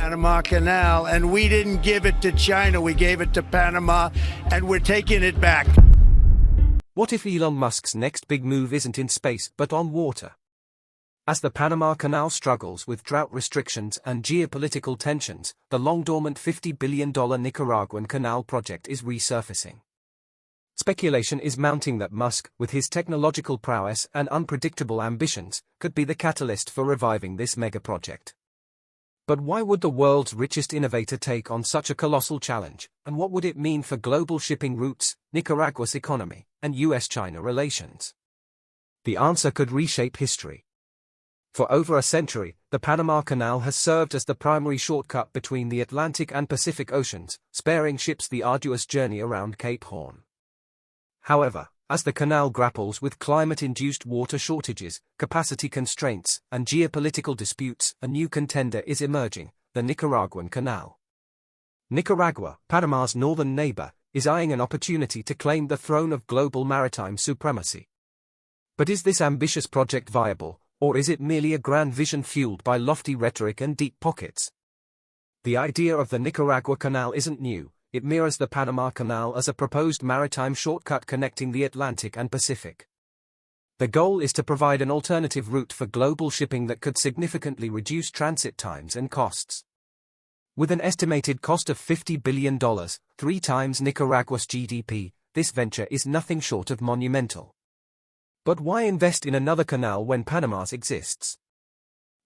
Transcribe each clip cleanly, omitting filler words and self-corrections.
Panama Canal, and we didn't give it to China. We gave it to Panama, and we're taking it back. What if Elon Musk's next big move isn't in space but on water? As the Panama Canal struggles with drought restrictions and geopolitical tensions, the long-dormant $50 billion Nicaraguan canal project is resurfacing. Speculation is mounting that Musk, with his technological prowess and unpredictable ambitions, could be the catalyst for reviving this mega-project. But why would the world's richest innovator take on such a colossal challenge, and what would it mean for global shipping routes, Nicaragua's economy, and US-China relations? The answer could reshape history. For over a century, the Panama Canal has served as the primary shortcut between the Atlantic and Pacific Oceans, sparing ships the arduous journey around Cape Horn. However, as the canal grapples with climate-induced water shortages, capacity constraints, and geopolitical disputes, a new contender is emerging: the Nicaraguan Canal. Nicaragua, Panama's northern neighbor, is eyeing an opportunity to claim the throne of global maritime supremacy. But is this ambitious project viable, or is it merely a grand vision fueled by lofty rhetoric and deep pockets? The idea of the Nicaragua Canal isn't new. It mirrors the Panama Canal as a proposed maritime shortcut connecting the Atlantic and Pacific. The goal is to provide an alternative route for global shipping that could significantly reduce transit times and costs. With an estimated cost of $50 billion, 3 times Nicaragua's GDP, this venture is nothing short of monumental. But why invest in another canal when Panama's exists?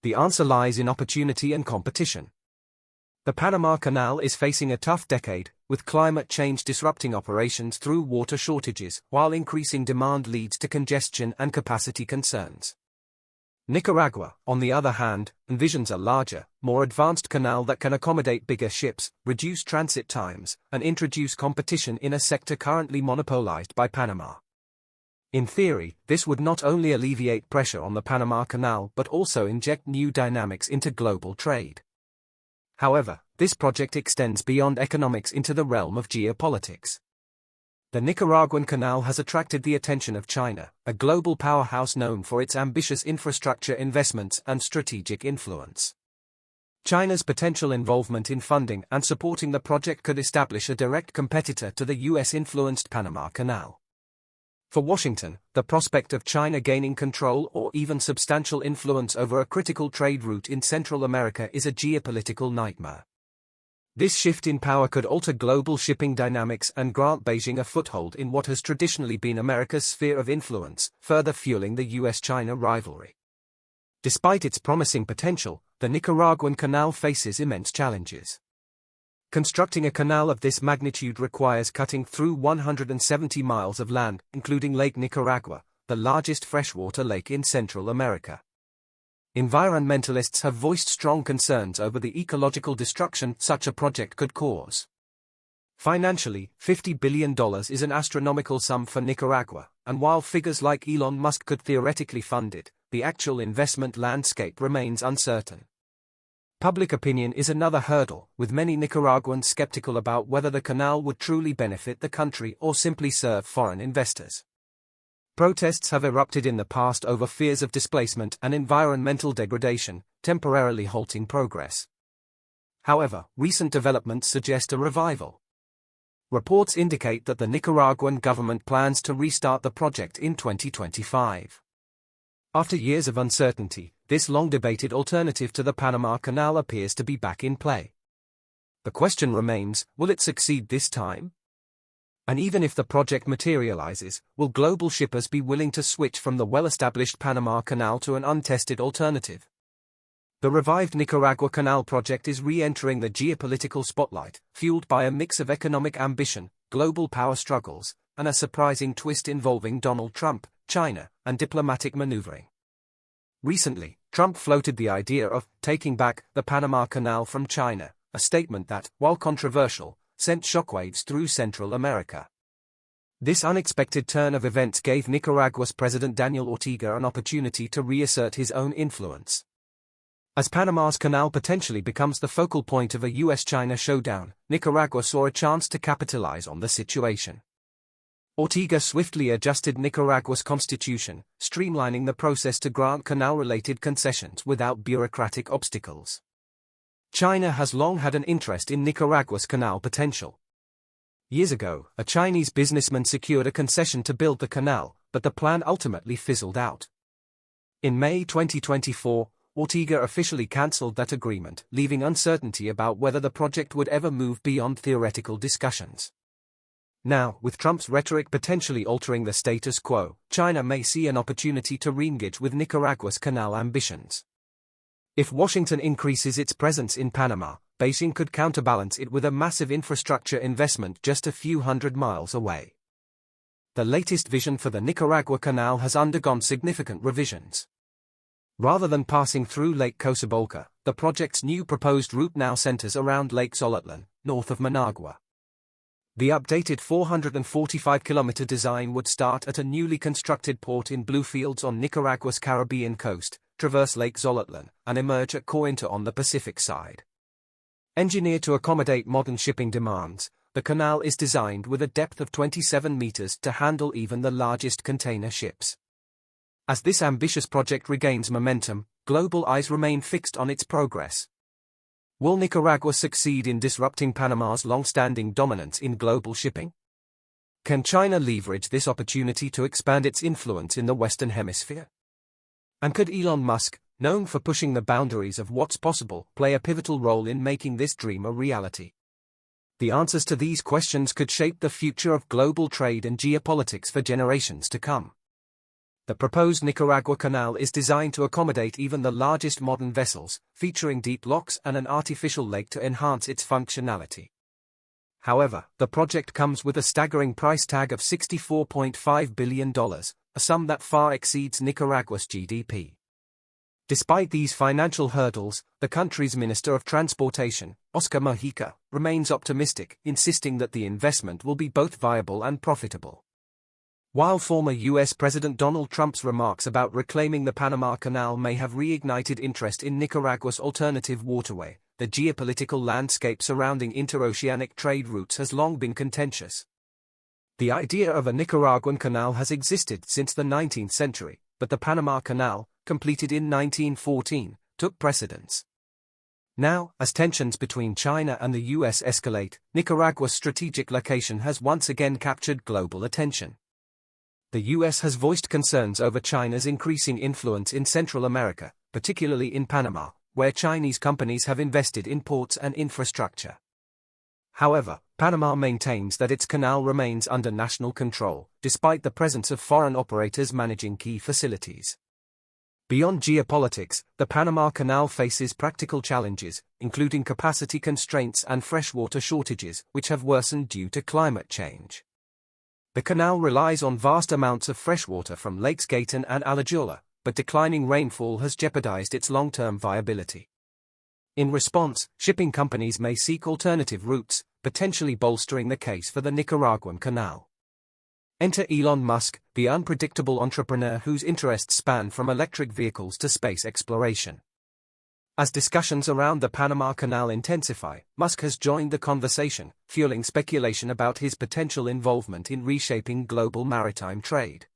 The answer lies in opportunity and competition. The Panama Canal is facing a tough decade, with climate change disrupting operations through water shortages, while increasing demand leads to congestion and capacity concerns. Nicaragua, on the other hand, envisions a larger, more advanced canal that can accommodate bigger ships, reduce transit times, and introduce competition in a sector currently monopolized by Panama. In theory, this would not only alleviate pressure on the Panama Canal but also inject new dynamics into global trade. However, this project extends beyond economics into the realm of geopolitics. The Nicaraguan Canal has attracted the attention of China, a global powerhouse known for its ambitious infrastructure investments and strategic influence. China's potential involvement in funding and supporting the project could establish a direct competitor to the US-influenced Panama Canal. For Washington, the prospect of China gaining control or even substantial influence over a critical trade route in Central America is a geopolitical nightmare. This shift in power could alter global shipping dynamics and grant Beijing a foothold in what has traditionally been America's sphere of influence, further fueling the US-China rivalry. Despite its promising potential, the Nicaraguan Canal faces immense challenges. Constructing a canal of this magnitude requires cutting through 170 miles of land, including Lake Nicaragua, the largest freshwater lake in Central America. Environmentalists have voiced strong concerns over the ecological destruction such a project could cause. Financially, $50 billion is an astronomical sum for Nicaragua, and while figures like Elon Musk could theoretically fund it, the actual investment landscape remains uncertain. Public opinion is another hurdle, with many Nicaraguans skeptical about whether the canal would truly benefit the country or simply serve foreign investors. Protests have erupted in the past over fears of displacement and environmental degradation, temporarily halting progress. However, recent developments suggest a revival. Reports indicate that the Nicaraguan government plans to restart the project in 2025. After years of uncertainty, this long-debated alternative to the Panama Canal appears to be back in play. The question remains, will it succeed this time? And even if the project materializes, will global shippers be willing to switch from the well-established Panama Canal to an untested alternative? The revived Nicaragua Canal project is re-entering the geopolitical spotlight, fueled by a mix of economic ambition, global power struggles, and a surprising twist involving Donald Trump, China, and diplomatic maneuvering. Recently, Trump floated the idea of taking back the Panama Canal from China, a statement that, while controversial, sent shockwaves through Central America. This unexpected turn of events gave Nicaragua's President Daniel Ortega an opportunity to reassert his own influence. As Panama's canal potentially becomes the focal point of a US-China showdown, Nicaragua saw a chance to capitalize on the situation. Ortega swiftly adjusted Nicaragua's constitution, streamlining the process to grant canal-related concessions without bureaucratic obstacles. China has long had an interest in Nicaragua's canal potential. Years ago, a Chinese businessman secured a concession to build the canal, but the plan ultimately fizzled out. In May 2024, Ortega officially cancelled that agreement, leaving uncertainty about whether the project would ever move beyond theoretical discussions. Now, with Trump's rhetoric potentially altering the status quo, China may see an opportunity to re-engage with Nicaragua's canal ambitions. If Washington increases its presence in Panama, Beijing could counterbalance it with a massive infrastructure investment just a few hundred miles away. The latest vision for the Nicaragua Canal has undergone significant revisions. Rather than passing through Lake Cosabolca, the project's new proposed route now centers around Lake Zolotlan, north of Managua. The updated 445-kilometer design would start at a newly constructed port in Bluefields on Nicaragua's Caribbean coast, traverse Lake Zolotlan, and emerge at Corinto on the Pacific side. Engineered to accommodate modern shipping demands, the canal is designed with a depth of 27 meters to handle even the largest container ships. As this ambitious project regains momentum, global eyes remain fixed on its progress. Will Nicaragua succeed in disrupting Panama's long-standing dominance in global shipping? Can China leverage this opportunity to expand its influence in the Western Hemisphere? And could Elon Musk, known for pushing the boundaries of what's possible, play a pivotal role in making this dream a reality? The answers to these questions could shape the future of global trade and geopolitics for generations to come. The proposed Nicaragua Canal is designed to accommodate even the largest modern vessels, featuring deep locks and an artificial lake to enhance its functionality. However, the project comes with a staggering price tag of $64.5 billion, a sum that far exceeds Nicaragua's GDP. Despite these financial hurdles, the country's Minister of Transportation, Oscar Mujica, remains optimistic, insisting that the investment will be both viable and profitable. While former U.S. President Donald Trump's remarks about reclaiming the Panama Canal may have reignited interest in Nicaragua's alternative waterway, the geopolitical landscape surrounding interoceanic trade routes has long been contentious. The idea of a Nicaraguan canal has existed since the 19th century, but the Panama Canal, completed in 1914, took precedence. Now, as tensions between China and the U.S. escalate, Nicaragua's strategic location has once again captured global attention. The U.S. has voiced concerns over China's increasing influence in Central America, particularly in Panama, where Chinese companies have invested in ports and infrastructure. However, Panama maintains that its canal remains under national control, despite the presence of foreign operators managing key facilities. Beyond geopolitics, the Panama Canal faces practical challenges, including capacity constraints and freshwater shortages, which have worsened due to climate change. The canal relies on vast amounts of freshwater from Lakes Gatun and Alajuela, but declining rainfall has jeopardized its long-term viability. In response, shipping companies may seek alternative routes, potentially bolstering the case for the Nicaraguan canal. Enter Elon Musk, the unpredictable entrepreneur whose interests span from electric vehicles to space exploration. As discussions around the Panama Canal intensify, Musk has joined the conversation, fueling speculation about his potential involvement in reshaping global maritime trade.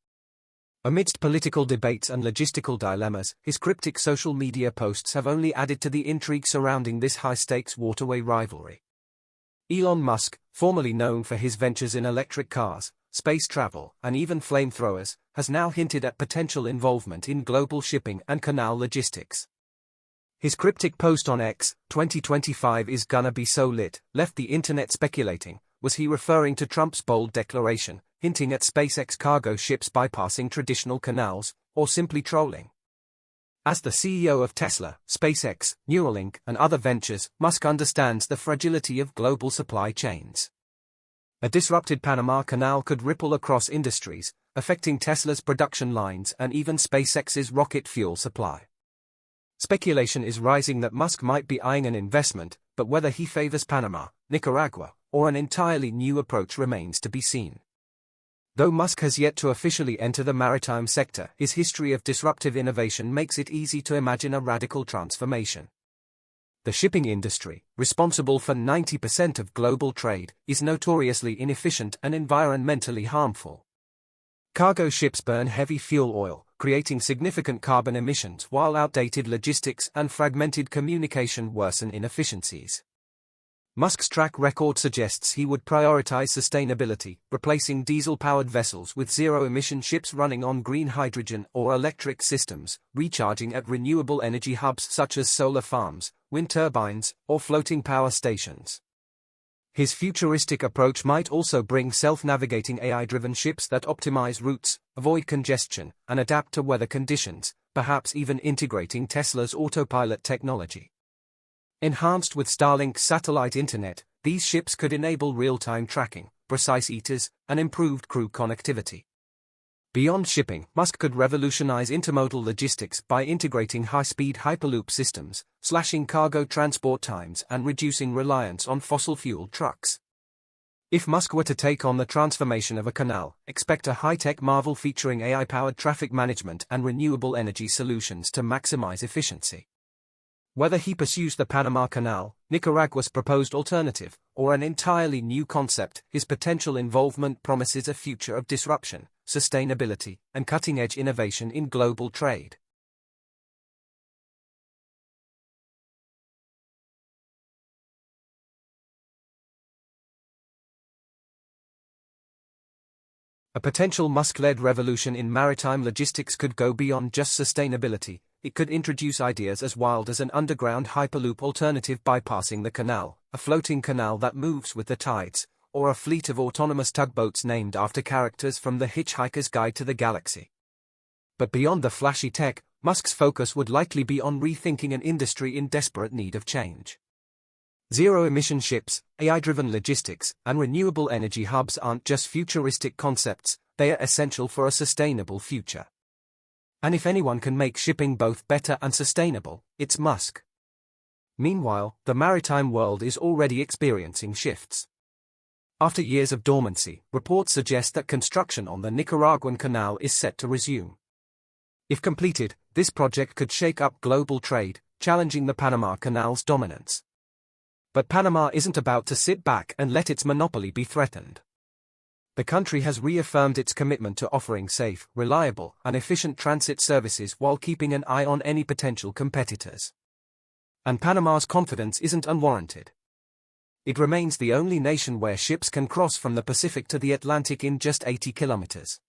Amidst political debates and logistical dilemmas, his cryptic social media posts have only added to the intrigue surrounding this high-stakes waterway rivalry. Elon Musk, formerly known for his ventures in electric cars, space travel, and even flamethrowers, has now hinted at potential involvement in global shipping and canal logistics. His cryptic post on X, 2025 is gonna be so lit, left the internet speculating. Was he referring to Trump's bold declaration, hinting at SpaceX cargo ships bypassing traditional canals, or simply trolling? As the CEO of Tesla, SpaceX, Neuralink, and other ventures, Musk understands the fragility of global supply chains. A disrupted Panama Canal could ripple across industries, affecting Tesla's production lines and even SpaceX's rocket fuel supply. Speculation is rising that Musk might be eyeing an investment, but whether he favors Panama, Nicaragua, or an entirely new approach remains to be seen. Though Musk has yet to officially enter the maritime sector, his history of disruptive innovation makes it easy to imagine a radical transformation. The shipping industry, responsible for 90% of global trade, is notoriously inefficient and environmentally harmful. Cargo ships burn heavy fuel oil, creating significant carbon emissions while outdated logistics and fragmented communication worsen inefficiencies. Musk's track record suggests he would prioritize sustainability, replacing diesel-powered vessels with zero-emission ships running on green hydrogen or electric systems, recharging at renewable energy hubs such as solar farms, wind turbines, or floating power stations. His futuristic approach might also bring self-navigating AI-driven ships that optimize routes, avoid congestion, and adapt to weather conditions, perhaps even integrating Tesla's autopilot technology. Enhanced with Starlink's satellite internet, these ships could enable real-time tracking, precise ETAs, and improved crew connectivity. Beyond shipping, Musk could revolutionize intermodal logistics by integrating high-speed hyperloop systems, slashing cargo transport times and reducing reliance on fossil-fueled trucks. If Musk were to take on the transformation of a canal, expect a high-tech marvel featuring AI-powered traffic management and renewable energy solutions to maximize efficiency. Whether he pursues the Panama Canal, Nicaragua's proposed alternative, or an entirely new concept, his potential involvement promises a future of disruption, sustainability, and cutting-edge innovation in global trade. A potential Musk-led revolution in maritime logistics could go beyond just sustainability. It could introduce ideas as wild as an underground hyperloop alternative bypassing the canal, a floating canal that moves with the tides, or a fleet of autonomous tugboats named after characters from The Hitchhiker's Guide to the Galaxy. But beyond the flashy tech, Musk's focus would likely be on rethinking an industry in desperate need of change. Zero-emission ships, AI-driven logistics, and renewable energy hubs aren't just futuristic concepts, they are essential for a sustainable future. And if anyone can make shipping both better and sustainable, it's Musk. Meanwhile, the maritime world is already experiencing shifts. After years of dormancy, reports suggest that construction on the Nicaraguan Canal is set to resume. If completed, this project could shake up global trade, challenging the Panama Canal's dominance. But Panama isn't about to sit back and let its monopoly be threatened. The country has reaffirmed its commitment to offering safe, reliable, and efficient transit services while keeping an eye on any potential competitors. And Panama's confidence isn't unwarranted. It remains the only nation where ships can cross from the Pacific to the Atlantic in just 80 kilometers.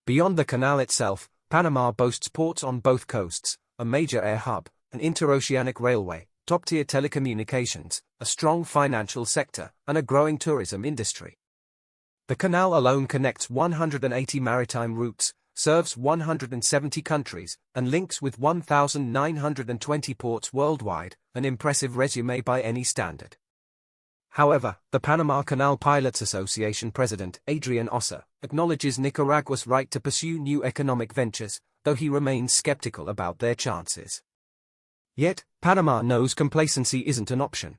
Beyond the canal itself, Panama boasts ports on both coasts, a major air hub, an interoceanic railway, top-tier telecommunications, a strong financial sector, and a growing tourism industry. The canal alone connects 180 maritime routes, serves 170 countries, and links with 1,920 ports worldwide, an impressive resume by any standard. However, the Panama Canal Pilots Association president, Adrian Osser, acknowledges Nicaragua's right to pursue new economic ventures, though he remains skeptical about their chances. Yet, Panama knows complacency isn't an option.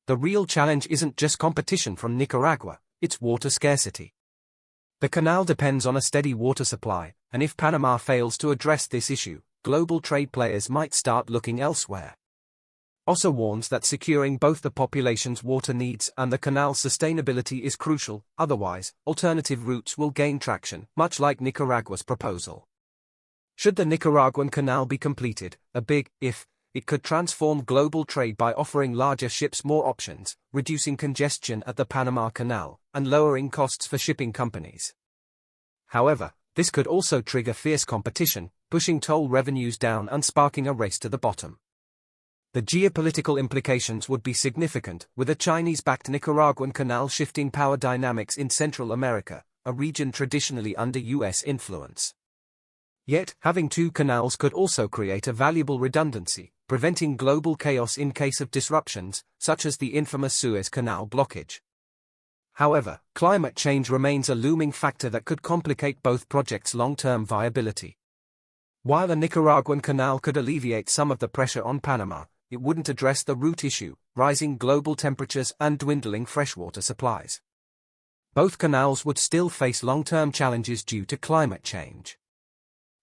The real challenge isn't just competition from Nicaragua, it's water scarcity. The canal depends on a steady water supply, and if Panama fails to address this issue, global trade players might start looking elsewhere. Osser warns that securing both the population's water needs and the canal's sustainability is crucial, otherwise, alternative routes will gain traction, much like Nicaragua's proposal. Should the Nicaraguan Canal be completed, a big if, it could transform global trade by offering larger ships more options, reducing congestion at the Panama Canal, and lowering costs for shipping companies. However, this could also trigger fierce competition, pushing toll revenues down and sparking a race to the bottom. The geopolitical implications would be significant, with a Chinese-backed Nicaraguan canal shifting power dynamics in Central America, a region traditionally under U.S. influence. Yet, having two canals could also create a valuable redundancy, preventing global chaos in case of disruptions, such as the infamous Suez Canal blockage. However, climate change remains a looming factor that could complicate both projects' long-term viability. While the Nicaraguan Canal could alleviate some of the pressure on Panama, it wouldn't address the root issue, rising global temperatures and dwindling freshwater supplies. Both canals would still face long-term challenges due to climate change.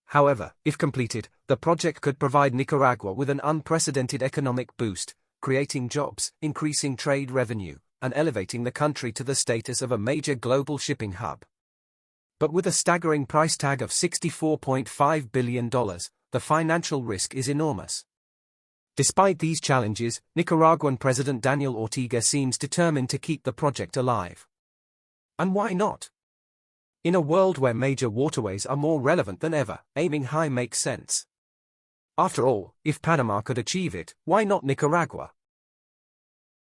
However, if completed, the project could provide Nicaragua with an unprecedented economic boost, creating jobs, increasing trade revenue, and elevating the country to the status of a major global shipping hub. But with a staggering price tag of $64.5 billion, the financial risk is enormous. Despite these challenges, Nicaraguan President Daniel Ortega seems determined to keep the project alive. And why not? In a world where major waterways are more relevant than ever, aiming high makes sense. After all, if Panama could achieve it, why not Nicaragua?